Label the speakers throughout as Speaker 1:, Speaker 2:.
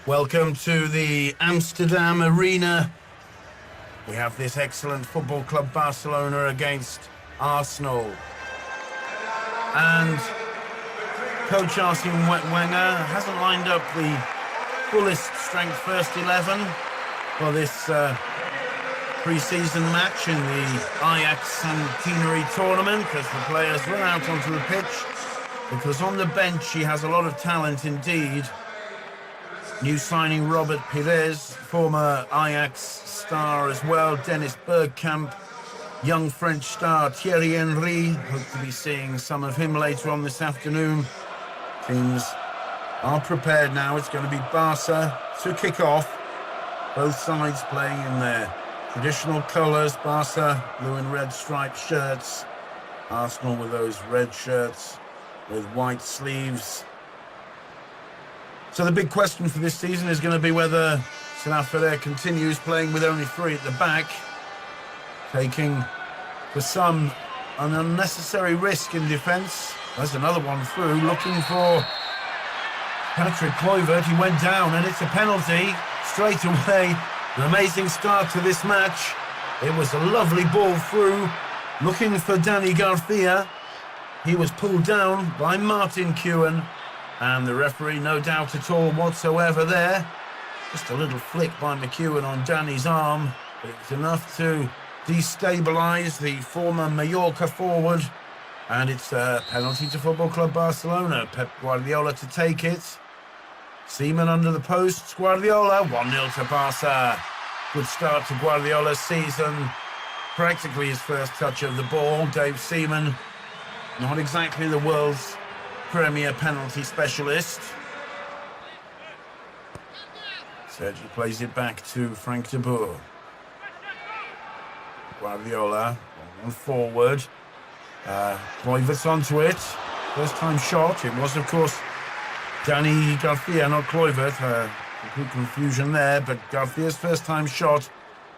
Speaker 1: Welcome to the Amsterdam Arena. We have this excellent football club Barcelona against Arsenal. And coach Arsene Wenger hasn't lined up the fullest strength first 11 for this pre-season match in the Ajax centenary tournament as the players run out onto the pitch, because on the bench he has a lot of talent indeed. New signing Robert Pires, former Ajax star as well, Dennis Bergkamp, young French star Thierry Henry. Hope to be seeing some of him later on this afternoon. Teams are prepared now. It's going to be Barca to kick off. Both sides playing in their traditional colours. Barca blue and red striped shirts. Arsenal with those red shirts with white sleeves. So the big question for this season is going to be whether Salah Ferrer continues playing with only three at the back, taking, for some, an unnecessary risk in defence. There's another one through, looking for Patrick Kluivert. He went down, and it's a penalty straight away. An amazing start to this match. It was a lovely ball through, looking for Dani Garcia. He was pulled down by Martin Keown. And the referee, no doubt at all whatsoever there. Just a little flick by McEwen on Danny's arm. But it was enough to destabilise the former Mallorca forward. And it's a penalty to Football Club Barcelona. Pep Guardiola to take it. Seaman under the posts. Guardiola, 1-0 to Barca. Good start to Guardiola's season. Practically his first touch of the ball. Dave Seaman, not exactly the world's Premier penalty specialist. Sergi plays it back to Frank de Boer. Guardiola on forward. Kluivert onto it. First time shot. It was, of course, Dani Garcia, not Kluivert. Complete confusion there, but Garcia's first time shot,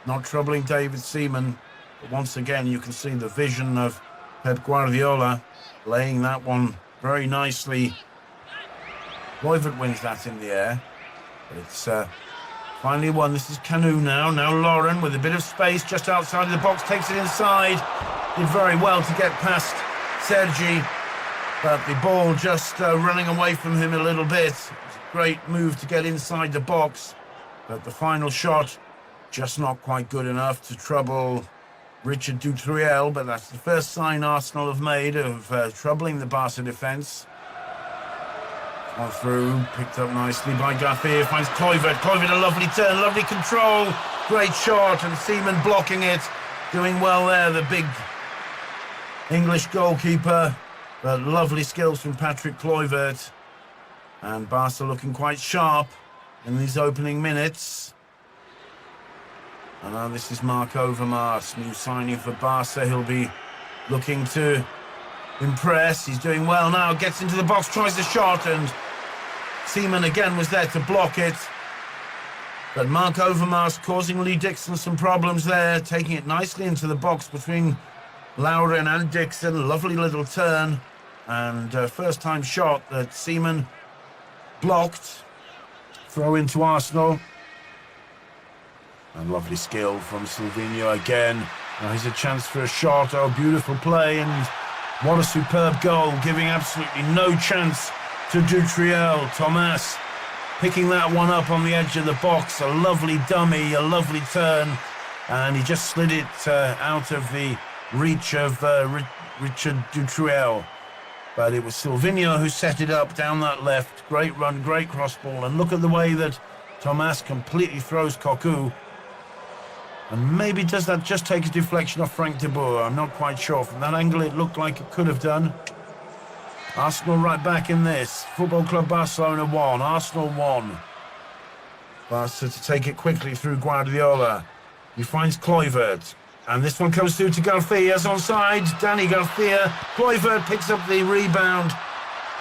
Speaker 1: not troubling David Seaman. But once again, you can see the vision of Pep Guardiola laying that one very nicely. Kluivert wins that in the air. But it's finally won. This is Canu now. Now Lauren with a bit of space just outside of the box. Takes it inside. Did very well to get past Sergi. But the ball just running away from him a little bit. It's a great move to get inside the box. But the final shot just not quite good enough to trouble Richard Dutriel, but that's the first sign Arsenal have made of troubling the Barca defence. On through, picked up nicely by Garcia, finds Kluivert. Kluivert, a lovely turn, lovely control, great shot, and Seaman blocking it. Doing well there, the big English goalkeeper. But lovely skills from Patrick Kluivert. And Barca looking quite sharp in these opening minutes. And now this is Marc Overmars, new signing for Barca. He'll be looking to impress. He's doing well now, gets into the box, tries the shot, and Seaman again was there to block it. But Marc Overmars causing Lee Dixon some problems there, taking it nicely into the box between Lauren and Dixon. Lovely little turn, and first time shot that Seaman blocked. Throw into Arsenal. And lovely skill from Silvinho again. Now here's a chance for a shot. Oh, beautiful play, and what a superb goal, giving absolutely no chance to Dutriel. Thomas picking that one up on the edge of the box. A lovely dummy, a lovely turn, and he just slid it out of the reach of Richard Dutriel. But it was Silvinho who set it up down that left. Great run, great cross ball, and look at the way that Thomas completely throws Cocu. And maybe does that just take a deflection off Frank de Boer? I'm not quite sure. From that angle, it looked like it could have done. Arsenal right back in this. Football Club Barcelona 1, Arsenal 1. Barca to take it quickly through Guardiola. He finds Kluivert. And this one comes through to Garcia's onside. Dani Garcia. Kluivert picks up the rebound.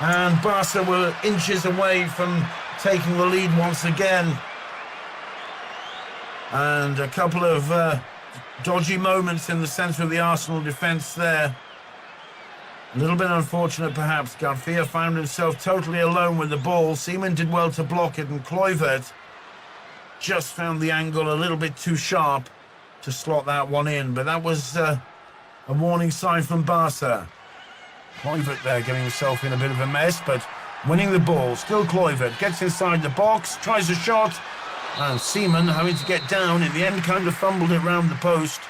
Speaker 1: And Barca were inches away from taking the lead once again. And a couple of dodgy moments in the centre of the Arsenal defence there. A little bit unfortunate, perhaps. Garcia found himself totally alone with the ball. Seaman did well to block it, and Kluivert just found the angle a little bit too sharp to slot that one in, but that was a warning sign from Barca. Kluivert there getting himself in a bit of a mess, but winning the ball. Still Kluivert gets inside the box, tries a shot, and Seaman having to get down. In the end, kind of fumbled it round the post.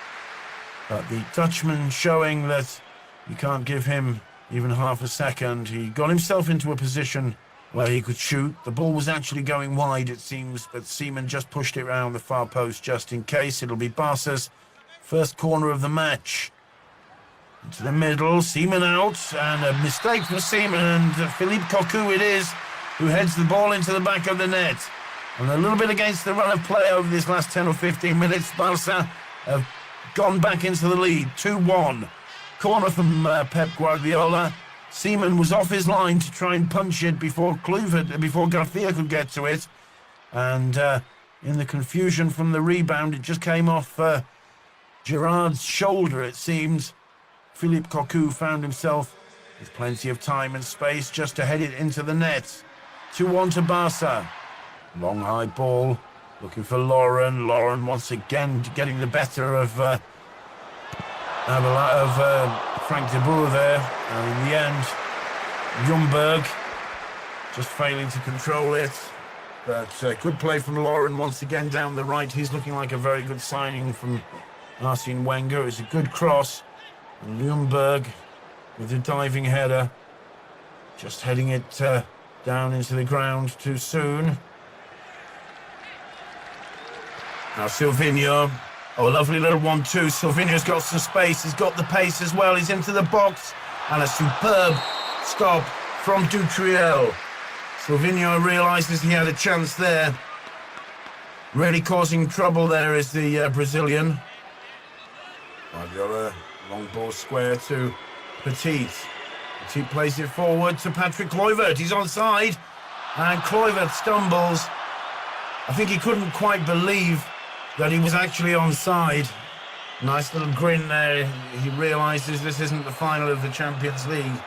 Speaker 1: But the Dutchman showing that you can't give him even half a second. He got himself into a position where he could shoot. The ball was actually going wide, it seems, but Seaman just pushed it round the far post just in case. It'll be Barca's first corner of the match. Into the middle, Seaman out, and a mistake for Seaman, and Philippe Cocu it is, who heads the ball into the back of the net. And a little bit against the run of play over this last 10 or 15 minutes, Barca have gone back into the lead, 2-1. Corner from Pep Guardiola. Seaman was off his line to try and punch it before Garcia could get to it. And in the confusion from the rebound, it just came off Gerard's shoulder, it seems. Philippe Cocu found himself with plenty of time and space just to head it into the net. 2-1 to Barca. Long high ball, looking for Lauren. Lauren once again getting the better of Frank de Boer there. And in the end, Ljungberg just failing to control it. But good play from Lauren once again down the right. He's looking like a very good signing from Arsene Wenger. It's a good cross. And Ljungberg with a diving header. Just heading it down into the ground too soon. Now Silvinho. Oh, a lovely little 1-2. Silvinho's got some space. He's got the pace as well. He's into the box. And a superb stop from Dutriel. Silvinho realises he had a chance there. Really causing trouble there is the Brazilian. Guardiola, long ball square to Petit. Petit plays it forward to Patrick Kluivert. He's onside. And Kluivert stumbles. I think he couldn't quite believe that he was actually onside. Nice little grin there. He realises this isn't the final of the Champions League.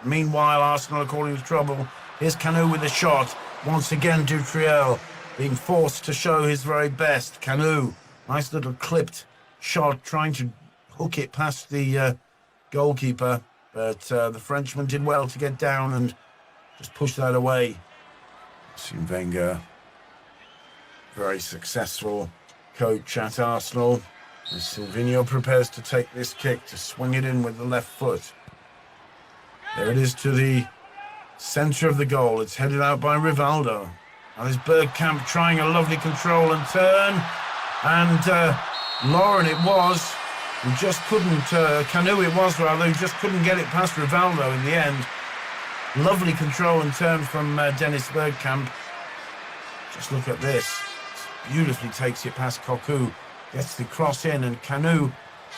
Speaker 1: Meanwhile, Arsenal are calling trouble. Here's Canu with a shot. Once again, Dutriel being forced to show his very best. Canu, nice little clipped shot, trying to hook it past the goalkeeper. But the Frenchman did well to get down and just push that away. Arsene Wenger, very successful coach at Arsenal. And Silvinho prepares to take this kick, to swing it in with the left foot. There it is to the centre of the goal. It's headed out by Rivaldo. And there's Bergkamp trying a lovely control and turn. And Lauren it was, who just couldn't, Canu it was rather, who just couldn't get it past Rivaldo in the end. Lovely control and turn from Dennis Bergkamp. Just look at this. Beautifully takes it past Cocu. Gets the cross in, and Canu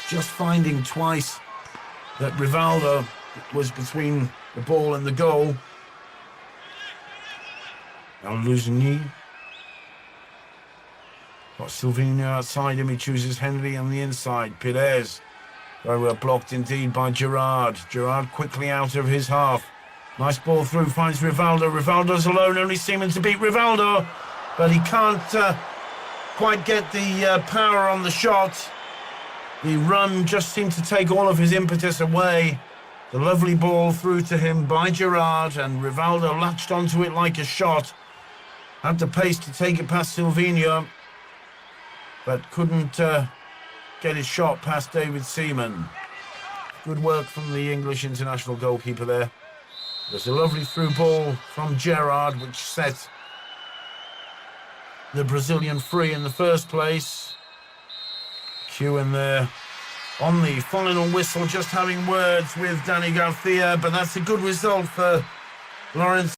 Speaker 1: just finding twice that Rivaldo was between the ball and the goal. Now Luzini. Got Silvinho outside him. He chooses Henry on the inside. Pires. Very well blocked indeed by Gerard. Gerard quickly out of his half. Nice ball through, finds Rivaldo. Rivaldo's alone, only Seaman to beat Rivaldo. But he can't quite get the power on the shot. The run just seemed to take all of his impetus away. The lovely ball through to him by Gerard, and Rivaldo latched onto it like a shot. Had the pace to take it past Silvinho, but couldn't get his shot past David Seaman. Good work from the English international goalkeeper there. There's a lovely through ball from Gerard, which set the Brazilian free in the first place. Q in there on the final whistle, just having words with Danny Garcia, but that's a good result for Lawrence